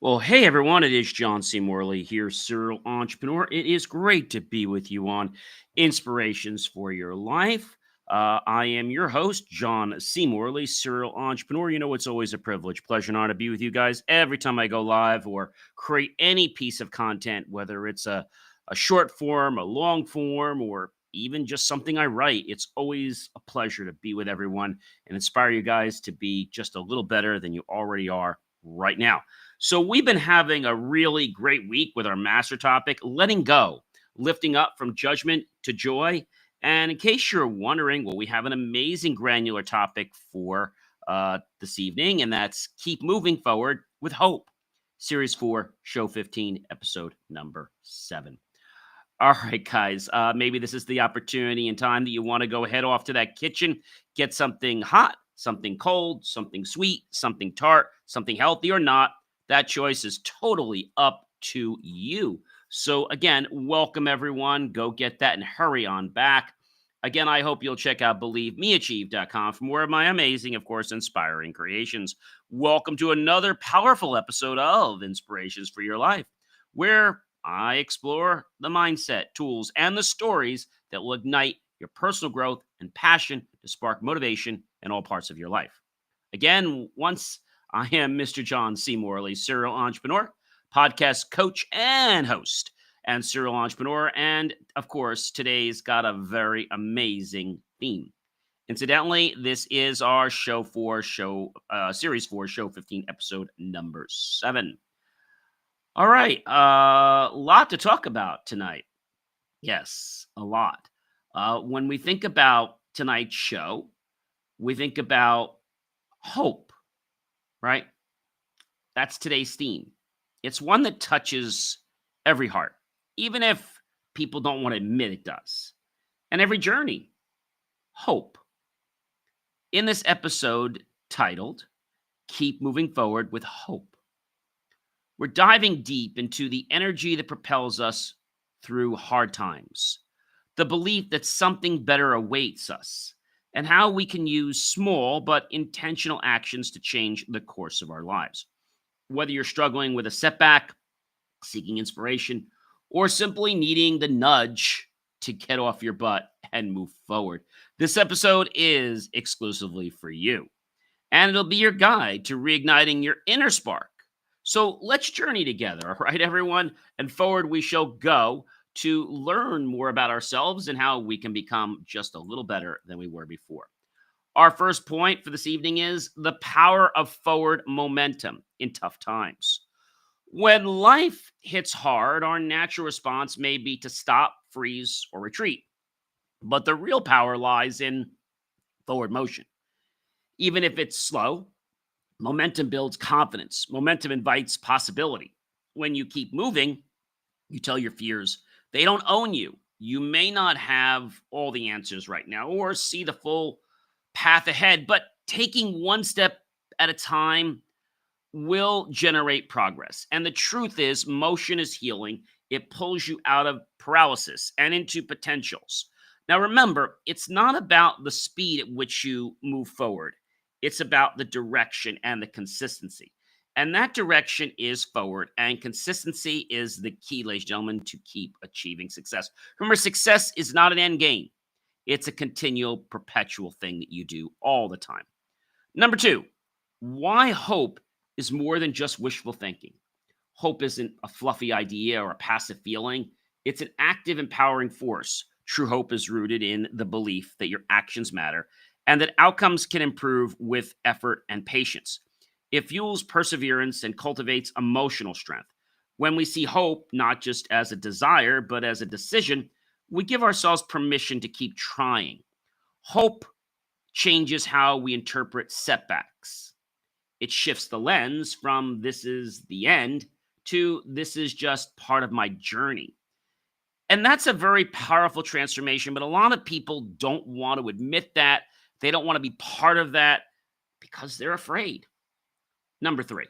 Well, hey everyone, it is John C. Morley here, serial entrepreneur. It is great to be with you on Inspirations for Your Life. I am your host, John C. Morley, serial entrepreneur. You know, it's always a privilege, pleasure, and honor to be with you guys every time I go live or create any piece of content, whether it's a short form, a long form, or even just something I write. It's always a pleasure to be with everyone and inspire you guys to be just a little better than you already are right now. So, we've been having a really great week with our master topic, letting go, lifting up from judgment to joy. And in case you're wondering, well, we have an amazing granular topic for this evening, and that's keep moving forward with hope. Series 4, Show 15, episode number 7. All right, guys, maybe this is the opportunity and time that you want to go head off to that kitchen, get something hot, something cold, something sweet, something tart, something healthy or not. That choice is totally up to you. So, again, welcome everyone. Go get that and hurry on back. Again, I hope you'll check out believemeachieve.com for more of my amazing, of course, inspiring creations. Welcome to another powerful episode of Inspirations for Your Life, where I explore the mindset, tools, and the stories that will ignite your personal growth and passion to spark motivation in all parts of your life. Again, once I am Mr. John C. Morley, serial entrepreneur, podcast coach, and host, and serial entrepreneur. And of course, today's got a very amazing theme. Incidentally, this is our series 4, show 15, episode number 7. All right, a lot to talk about tonight. Yes, a lot. When we think about tonight's show, we think about hope, right? That's today's theme. It's one that touches every heart, even if people don't want to admit it does. And every journey, hope. In this episode titled, Keep Moving Forward with Hope, we're diving deep into the energy that propels us through hard times, the belief that something better awaits us, and how we can use small but intentional actions to change the course of our lives. Whether you're struggling with a setback, seeking inspiration, or simply needing the nudge to get off your butt and move forward, this episode is exclusively for you. And it'll be your guide to reigniting your inner spark. So let's journey together, all right, everyone? And forward we shall go to learn more about ourselves and how we can become just a little better than we were before. Our first point for this evening is the power of forward momentum in tough times. When life hits hard, our natural response may be to stop, freeze, or retreat. But the real power lies in forward motion. Even if it's slow, momentum builds confidence. Momentum invites possibility. When you keep moving, you tell your fears they don't own you. You may not have all the answers right now or see the full path ahead, but taking one step at a time will generate progress. And the truth is, motion is healing. It pulls you out of paralysis and into potentials. Now, remember, it's not about the speed at which you move forward, it's about the direction and the consistency. And that direction is forward, and consistency is the key, ladies and gentlemen, to keep achieving success. Remember, success is not an end game, it's a continual, perpetual thing that you do all the time. Number 2, why hope is more than just wishful thinking. Hope isn't a fluffy idea or a passive feeling. It's an active, empowering force. True hope is rooted in the belief that your actions matter and that outcomes can improve with effort and patience. It fuels perseverance and cultivates emotional strength. When we see hope not just as a desire, but as a decision, we give ourselves permission to keep trying. Hope changes how we interpret setbacks. It shifts the lens from this is the end to this is just part of my journey. And that's a very powerful transformation, but a lot of people don't want to admit that. They don't want to be part of that because they're afraid. Number 3,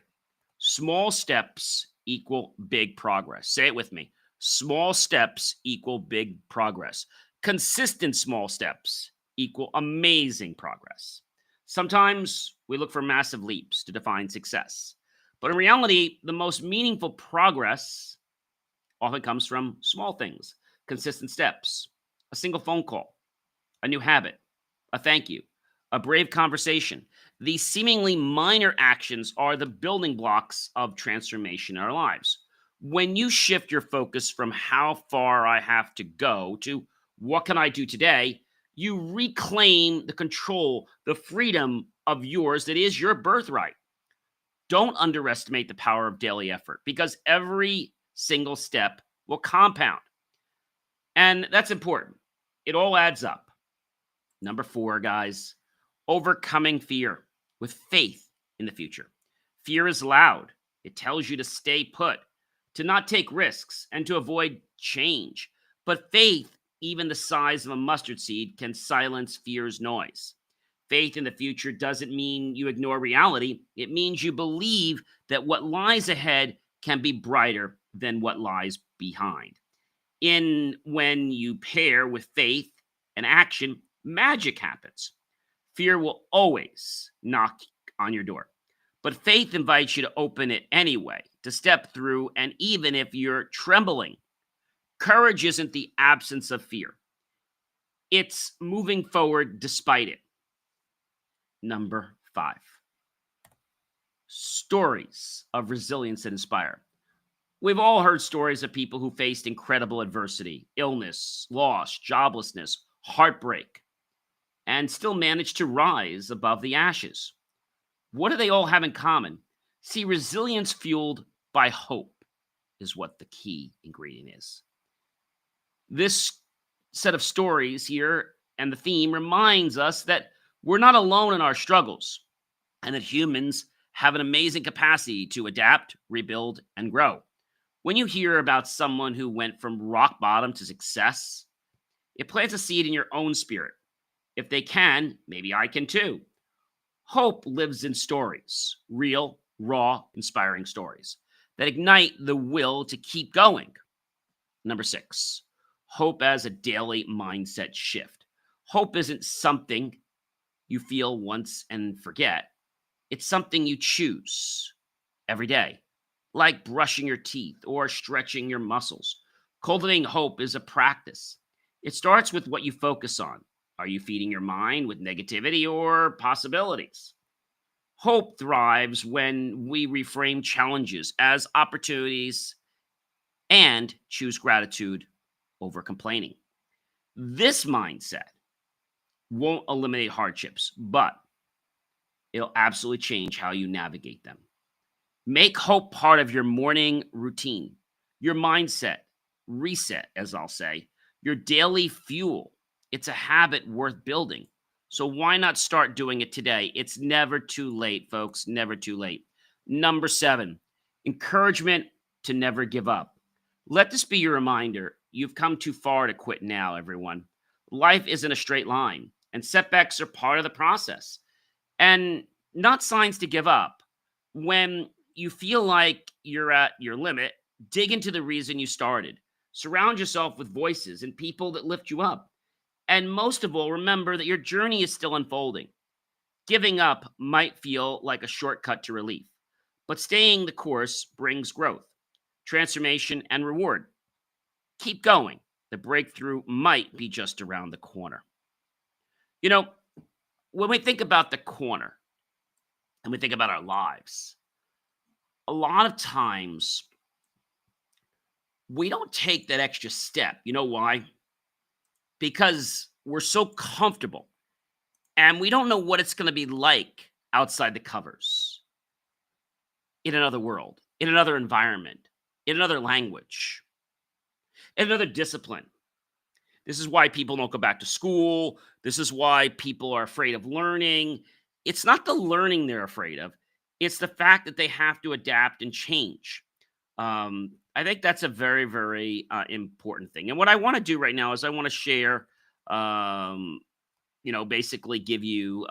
small steps equal big progress. Say it with me. Small steps equal big progress. Consistent small steps equal amazing progress. Sometimes we look for massive leaps to define success, But in reality, the most meaningful progress often comes from small things, consistent steps, a single phone call, a new habit, a thank you, a brave conversation. These seemingly minor actions are the building blocks of transformation in our lives. When you shift your focus from how far I have to go to what can I do today, you reclaim the control, the freedom of yours that is your birthright. Don't underestimate the power of daily effort because every single step will compound. And that's important. It all adds up. Number four, guys, overcoming fear with faith in the future. Fear is loud. It tells you to stay put, to not take risks, and to avoid change. But faith, even the size of a mustard seed, can silence fear's noise. Faith in the future doesn't mean you ignore reality. It means you believe that what lies ahead can be brighter than what lies behind. In when you pair with faith and action, magic happens. Fear will always knock on your door, but faith invites you to open it anyway, to step through, and even if you're trembling, courage isn't the absence of fear, it's moving forward despite it. Number five, stories of resilience that inspire. We've all heard stories of people who faced incredible adversity, illness, loss, joblessness, heartbreak, and still managed to rise above the ashes. What do they all have in common? See, resilience fueled by hope is what the key ingredient is. This set of stories here and the theme reminds us that we're not alone in our struggles and that humans have an amazing capacity to adapt, rebuild, and grow. When you hear about someone who went from rock bottom to success, it plants a seed in your own spirit. If they can, maybe I can too. Hope lives in stories, real, raw, inspiring stories that ignite the will to keep going. Number six, hope as a daily mindset shift. Hope isn't something you feel once and forget, it's something you choose every day, like brushing your teeth or stretching your muscles. Cultivating hope is a practice. It starts with what you focus on. Are you feeding your mind with negativity or possibilities? Hope thrives when we reframe challenges as opportunities and choose gratitude over complaining. This mindset won't eliminate hardships, but it'll absolutely change how you navigate them. Make hope part of your morning routine, your mindset, reset, as I'll say, your daily fuel. It's a habit worth building. So why not start doing it today? It's never too late, folks. Never too late. Number seven, encouragement to never give up. Let this be your reminder. You've come too far to quit now, everyone. Life isn't a straight line, and setbacks are part of the process and not signs to give up. When you feel like you're at your limit, dig into the reason you started. Surround yourself with voices and people that lift you up. And most of all, remember that your journey is still unfolding. Giving up might feel like a shortcut to relief, but staying the course brings growth, transformation, and reward. Keep going. The breakthrough might be just around the corner. You know, when we think about the corner and we think about our lives, a lot of times we don't take that extra step. You know why? Because we're so comfortable and we don't know what it's going to be like outside the covers, in another world, in another environment, in another language, in another discipline. This is why people don't go back to school. This is why people are afraid of learning. It's not the learning they're afraid of, it's the fact that they have to adapt and change. I think that's a very, very important thing. And what I want to do right now is I want to share, basically give you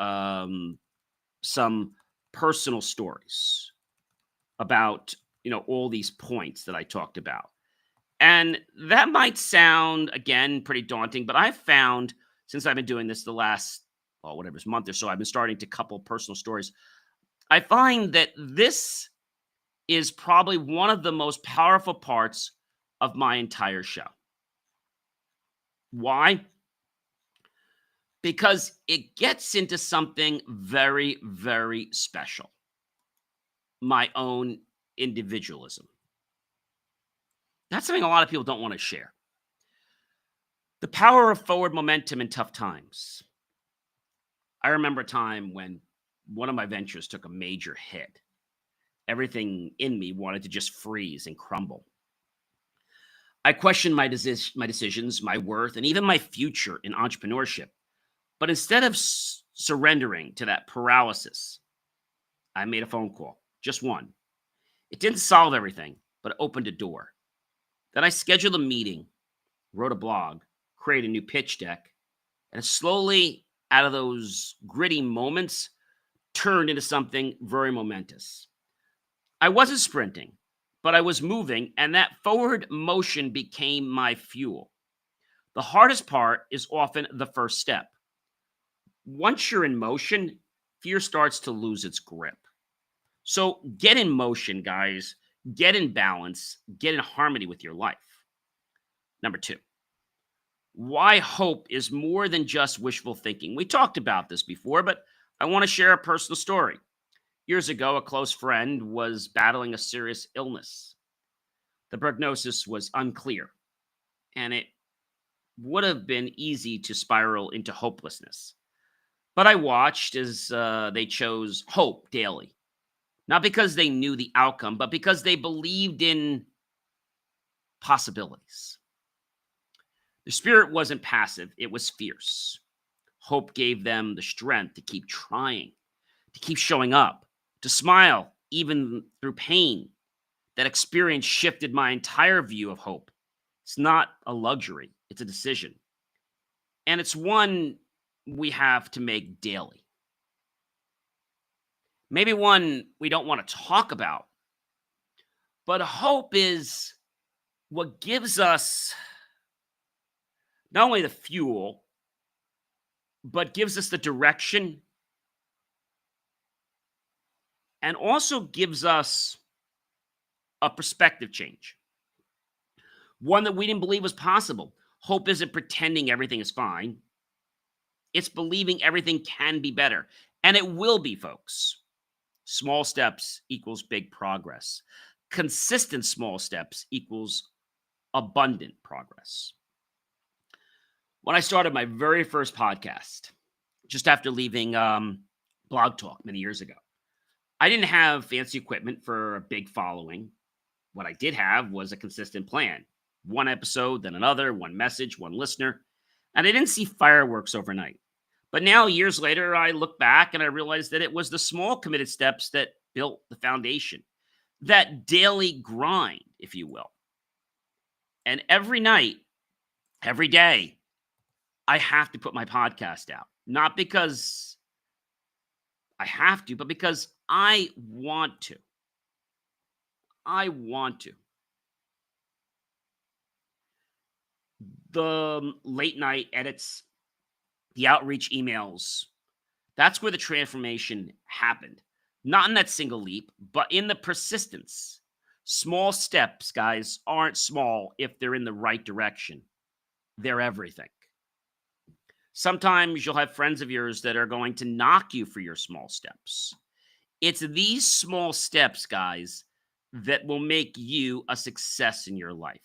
some personal stories about, all these points that I talked about. And that might sound, again, pretty daunting, but I've found since I've been doing this the last, month or so, I've been starting to couple personal stories. I find that this is probably one of the most powerful parts of my entire show. Why? Because it gets into something very, very special, my own individualism. That's something a lot of people don't want to share. The power of forward momentum in tough times. I remember a time when one of my ventures took a major hit. Everything in me wanted to just freeze and crumble. I questioned my decisions, my worth, and even my future in entrepreneurship. But instead of surrendering to that paralysis, I made a phone call, just one. It didn't solve everything, but it opened a door. Then I scheduled a meeting, wrote a blog, created a new pitch deck, and slowly, out of those gritty moments, turned into something very momentous. I wasn't sprinting, but I was moving, and that forward motion became my fuel. The hardest part is often the first step. Once you're in motion, fear starts to lose its grip. So get in motion, guys. Get in balance. Get in harmony with your life. Number two, why hope is more than just wishful thinking. We talked about this before, but I want to share a personal story. Years ago, a close friend was battling a serious illness. The prognosis was unclear, and it would have been easy to spiral into hopelessness. But I watched as they chose hope daily, not because they knew the outcome, but because they believed in possibilities. The spirit wasn't passive, it was fierce. Hope gave them the strength to keep trying, to keep showing up, to smile even through pain. That experience shifted my entire view of hope. It's not a luxury, it's a decision. And it's one we have to make daily. Maybe one we don't want to talk about, but hope is what gives us not only the fuel, but gives us the direction and also gives us a perspective change. One that we didn't believe was possible. Hope isn't pretending everything is fine. It's believing everything can be better. And it will be, folks. Small steps equals big progress. Consistent small steps equals abundant progress. When I started my very first podcast, just after leaving Blog Talk many years ago, I didn't have fancy equipment for a big following. What I did have was a consistent plan. One episode, then another, one message, one listener. And I didn't see fireworks overnight. But now, years later, I look back and I realize that it was the small committed steps that built the foundation. That daily grind, if you will. And every night, every day, I have to put my podcast out. Not because I have to, but because I want to. I want to. The late night edits, the outreach emails, that's where the transformation happened. Not in that single leap, but in the persistence. Small steps, guys, aren't small if they're in the right direction. They're everything. Sometimes you'll have friends of yours that are going to knock you for your small steps. It's these small steps, guys, that will make you a success in your life.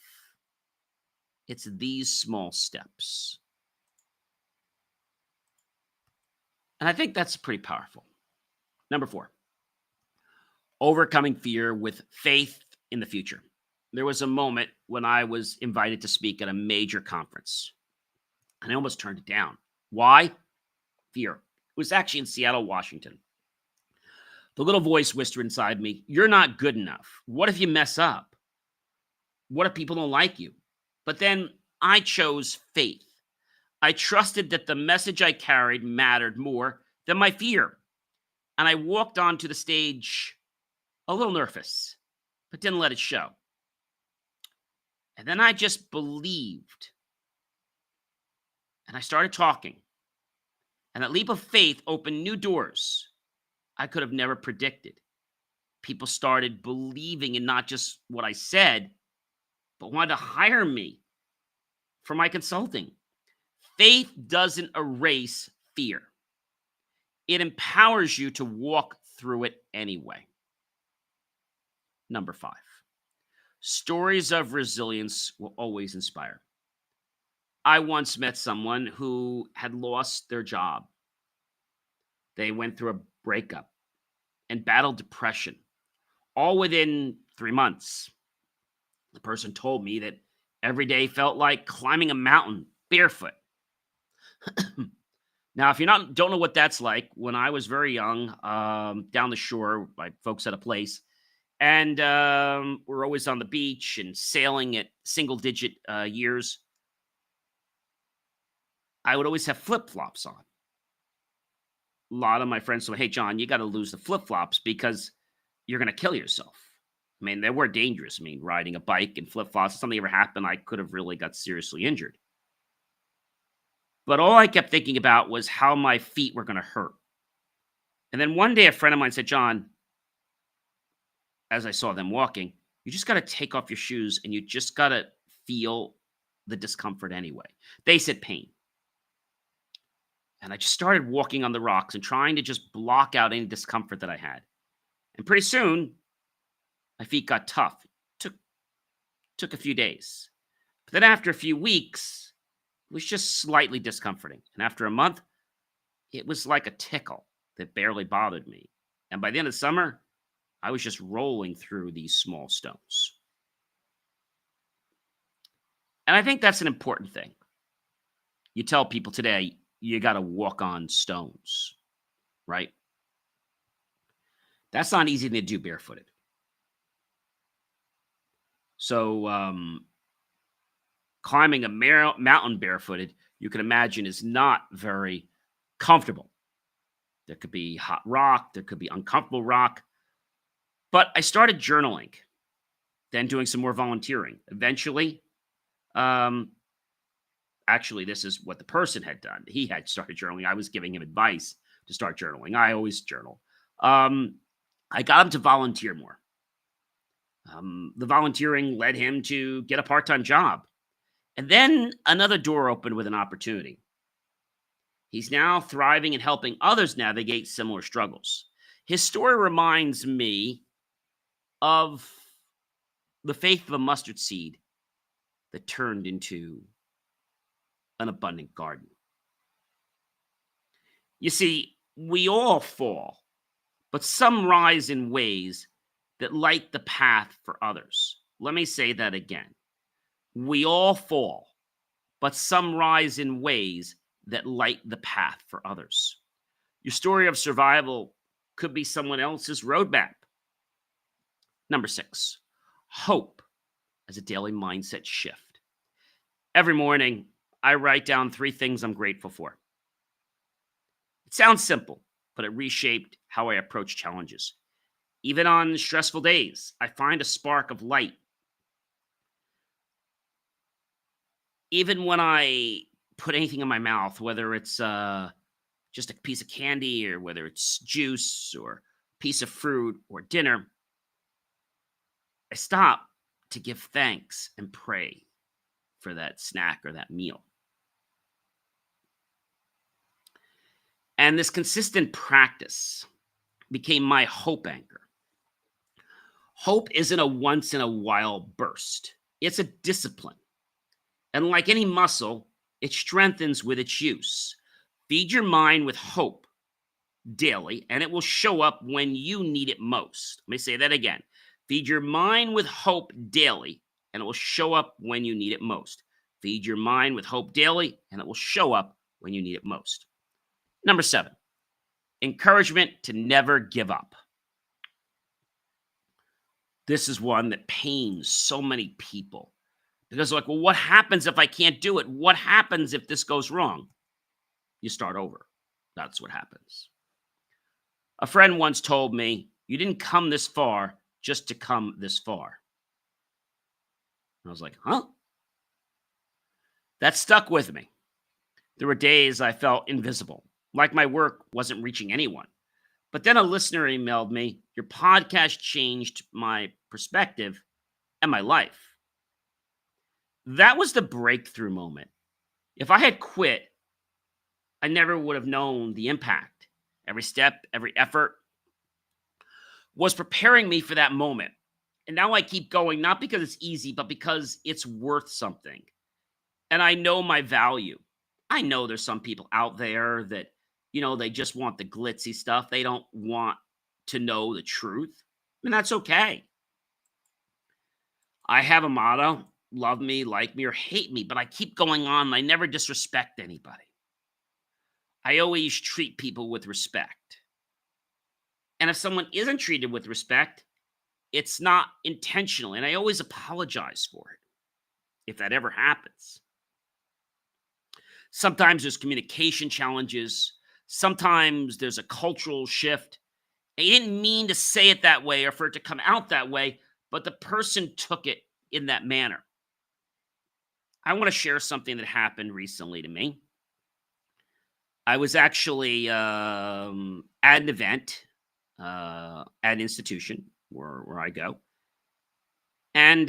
It's these small steps. And I think that's pretty powerful. Number 4, overcoming fear with faith in the future. There was a moment when I was invited to speak at a major conference, and I almost turned it down. Why? Fear. It was actually in Seattle, Washington. The little voice whispered inside me, "You're not good enough. What if you mess up? What if people don't like you?" But then I chose faith. I trusted that the message I carried mattered more than my fear. And I walked onto the stage a little nervous, but didn't let it show. And then I just believed. And I started talking. And that leap of faith opened new doors I could have never predicted. People started believing in not just what I said, but wanted to hire me for my consulting. Faith doesn't erase fear, it empowers you to walk through it anyway. Number five, stories of resilience will always inspire. I once met someone who had lost their job. They went through a breakup and battled depression all within 3 months. The person told me that every day felt like climbing a mountain barefoot. Now, if you not don't know what that's like, when I was very young, down the shore, my folks had a place, and we're always on the beach and sailing at single-digit years. I would always have flip flops on. A lot of my friends said, "Hey, John, you got to lose the flip flops because you're going to kill yourself." I mean, they were dangerous. I mean, riding a bike and flip flops, if something ever happened, I could have really got seriously injured. But all I kept thinking about was how my feet were going to hurt. And then one day, a friend of mine said, "John," as I saw them walking, "you just got to take off your shoes and you just got to feel the discomfort anyway." They said pain. And I just started walking on the rocks and trying to just block out any discomfort that I had. And pretty soon, my feet got tough. Took a few days. But then after a few weeks, it was just slightly discomforting. And after a month, it was like a tickle that barely bothered me. And by the end of the summer, I was just rolling through these small stones. And I think that's an important thing. You tell people today, you got to walk on stones, right? That's not easy to do barefooted. So, climbing a mountain barefooted, you can imagine, is not very comfortable. There could be hot rock, there could be uncomfortable rock. But I started journaling, then doing some more volunteering. Eventually, actually, this is what the person had done. He had started journaling. I was giving him advice to start journaling. I always journal. I got him to volunteer more. The volunteering led him to get a part-time job. And then another door opened with an opportunity. He's now thriving and helping others navigate similar struggles. His story reminds me of the faith of a mustard seed that turned into an abundant garden. You see, we all fall, but some rise in ways that light the path for others. Let me say that again. We all fall, but some rise in ways that light the path for others. Your story of survival could be someone else's roadmap. Number 6, hope as a daily mindset shift. Every morning, I write down 3 things I'm grateful for. It sounds simple, but it reshaped how I approach challenges. Even on stressful days, I find a spark of light. Even when I put anything in my mouth, whether it's just a piece of candy or whether it's juice or a piece of fruit or dinner, I stop to give thanks and pray for that snack or that meal. And this consistent practice became my hope anchor. Hope isn't a once in a while burst. It's a discipline. And like any muscle, it strengthens with its use. Feed your mind with hope daily, and it will show up when you need it most. Let me say that again. Feed your mind with hope daily, and it will show up when you need it most. Feed your mind with hope daily, and it will show up when you need it most. Number 7, encouragement to never give up. This is one that pains so many people because, like, well, what happens if I can't do it? What happens if this goes wrong? You start over. That's what happens. A friend once told me, "You didn't come this far just to come this far." And I was like, huh? That stuck with me. There were days I felt invisible, like my work wasn't reaching anyone. But then a listener emailed me, Your podcast changed my perspective and my life. That was the breakthrough moment. If I had quit, I never would have known the impact. Every step, every effort was preparing me for that moment. And now I keep going, not because it's easy, but because it's worth something. And I know my value. I know there's some people out there that, they just want the glitzy stuff. They don't want to know the truth. And that's okay. I have a motto: love me, like me, or hate me, but I keep going on. And I never disrespect anybody. I always treat people with respect. And if someone isn't treated with respect, it's not intentional. And I always apologize for it if that ever happens. Sometimes there's communication challenges. Sometimes there's a cultural shift. I didn't mean to say it that way or for it to come out that way, but the person took it in that manner. I want to share something that happened recently to me. I was actually at an event at an institution where I go. And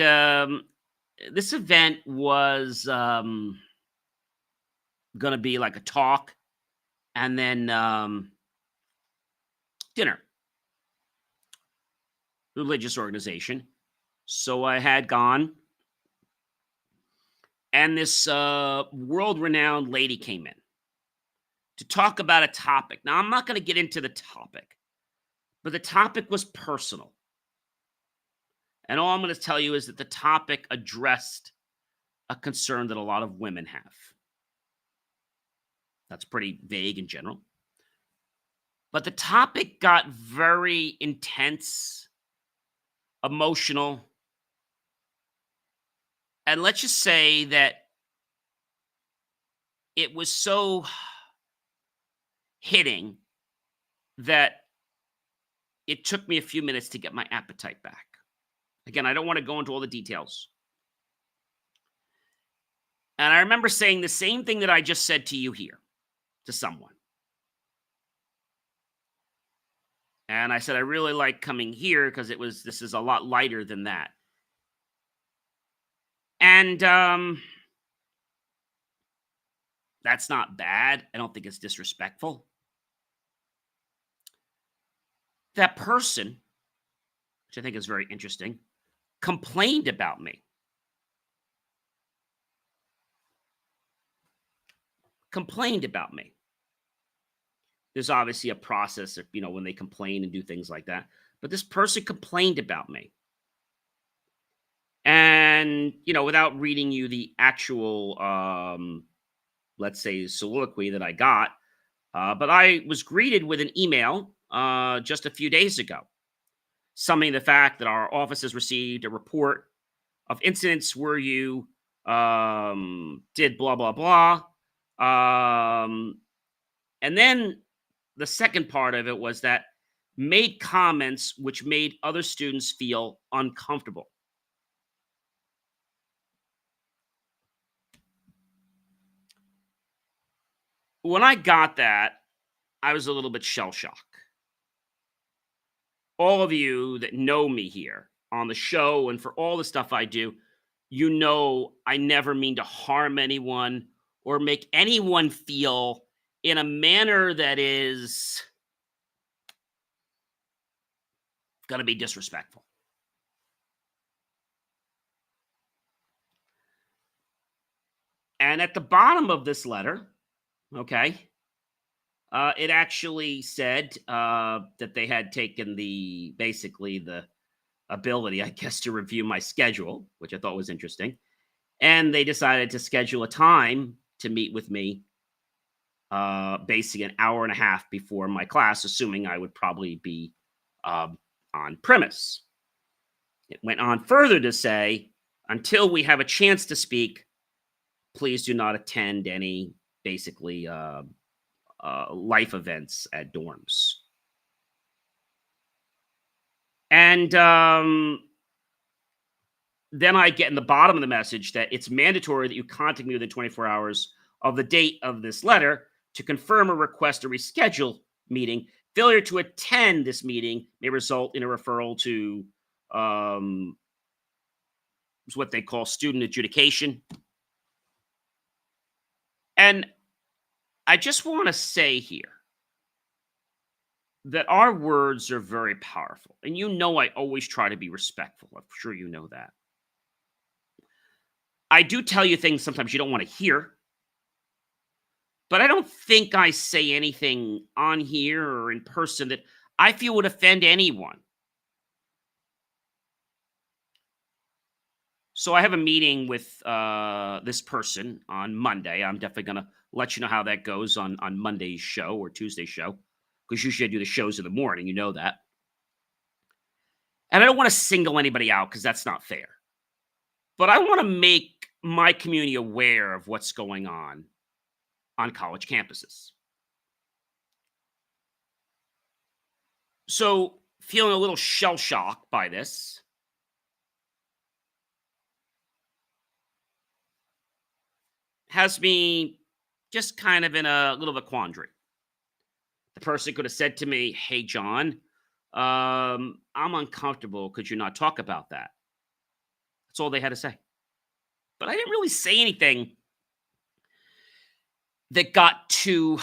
this event was going to be like a talk and then dinner, religious organization. So I had gone, and this world-renowned lady came in to talk about a topic. Now, I'm not going to get into the topic, but the topic was personal. And all I'm going to tell you is that the topic addressed a concern that a lot of women have. That's pretty vague in general. But the topic got very intense, emotional. And let's just say that it was so hitting that it took me a few minutes to get my appetite back. Again, I don't want to go into all the details. And I remember saying the same thing that I just said to you here, to someone. And I said, I really like coming here because this is a lot lighter than that. And that's not bad. I don't think it's disrespectful. That person, which I think is very interesting, complained about me. Complained about me. There's obviously a process of, when they complain and do things like that. But this person complained about me. And, without reading you the actual, let's say, soliloquy that I got, but I was greeted with an email just a few days ago, summing the fact that our office has received a report of incidents where you did blah, blah, blah. And then the second part of it was that made comments which made other students feel uncomfortable. When I got that, I was a little bit shell-shocked. All of you that know me here on the show and for all the stuff I do, I never mean to harm anyone or make anyone feel in a manner that is going to be disrespectful. And at the bottom of this letter, okay, it actually said that they had taken the ability, I guess, to review my schedule, which I thought was interesting. And they decided to schedule a time to meet with me, basically an hour and a half before my class, assuming I would probably be on premise. It went on further to say, until we have a chance to speak, please do not attend any life events at dorms. And then I get in the bottom of the message that it's mandatory that you contact me within 24 hours of the date of this letter to confirm or request a reschedule meeting Failure to attend this meeting may result in a referral to um, what they call student adjudication. And I just want to say here that our words are very powerful. And you know, I always try to be respectful. I'm sure you know that. I do tell you things sometimes you don't want to hear, but I don't think I say anything on here or in person that I feel would offend anyone. So I have a meeting with this person on Monday. I'm definitely going to let you know how that goes on Monday's show or Tuesday's show, because usually I do the shows in the morning. You know that. And I don't want to single anybody out because that's not fair. But I want to make my community aware of what's going on college campuses. So, feeling a little shell shocked by this, has me just kind of in a little of a quandary. The person could have said to me, "Hey, John, I'm uncomfortable. Could you not talk about that?" That's all they had to say. But I didn't really say anything that got too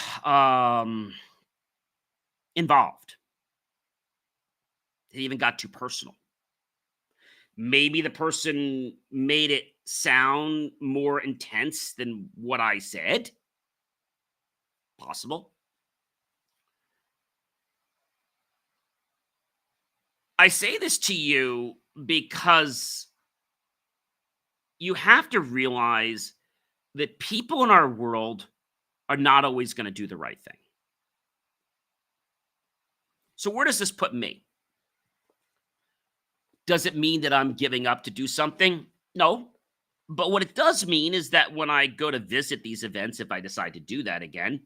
involved. It even got too personal. Maybe the person made it sound more intense than what I said. Possible. I say this to you because you have to realize that people in our world are not always going to do the right thing. So, where does this put me? Does it mean that I'm giving up to do something? No. But what it does mean is that when I go to visit these events, if I decide to do that again,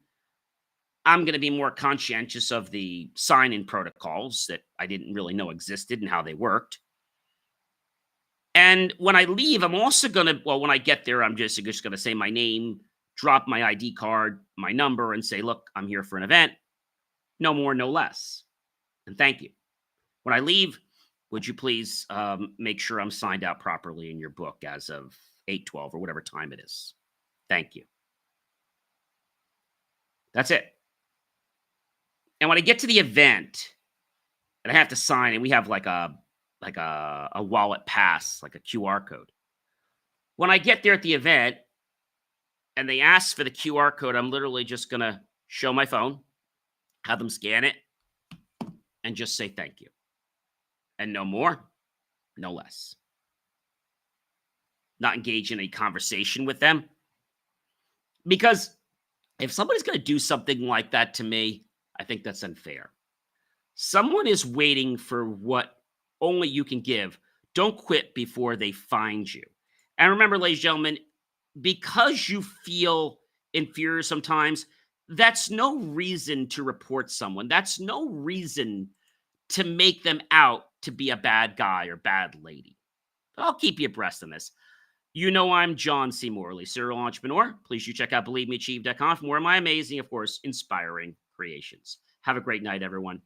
I'm going to be more conscientious of the sign in protocols that I didn't really know existed and how they worked. And when I leave, I'm also going to, well, when I get there, I'm just going to say my name, drop my ID card, my number, and say, look, I'm here for an event. No more, no less. And thank you. When I leave, would you please make sure I'm signed out properly in your book as of 8:12 or whatever time it is? Thank you. That's it. And when I get to the event and I have to sign, and we have like a wallet pass, like a QR code. When I get there at the event and they ask for the QR code, I'm literally just gonna show my phone, have them scan it, and just say thank you. And no more, no less. Not engage in a conversation with them. Because if somebody's gonna do something like that to me, I think that's unfair. Someone is waiting for what only you can give. Don't quit before they find you. And remember, ladies and gentlemen, because you feel inferior sometimes, that's no reason to report someone. That's no reason to make them out to be a bad guy or bad lady. I'll keep you abreast on this. You know I'm John C. Morley, serial entrepreneur. Please you check out believemeachieve.com for more of my amazing, of course, inspiring creations. Have a great night, everyone.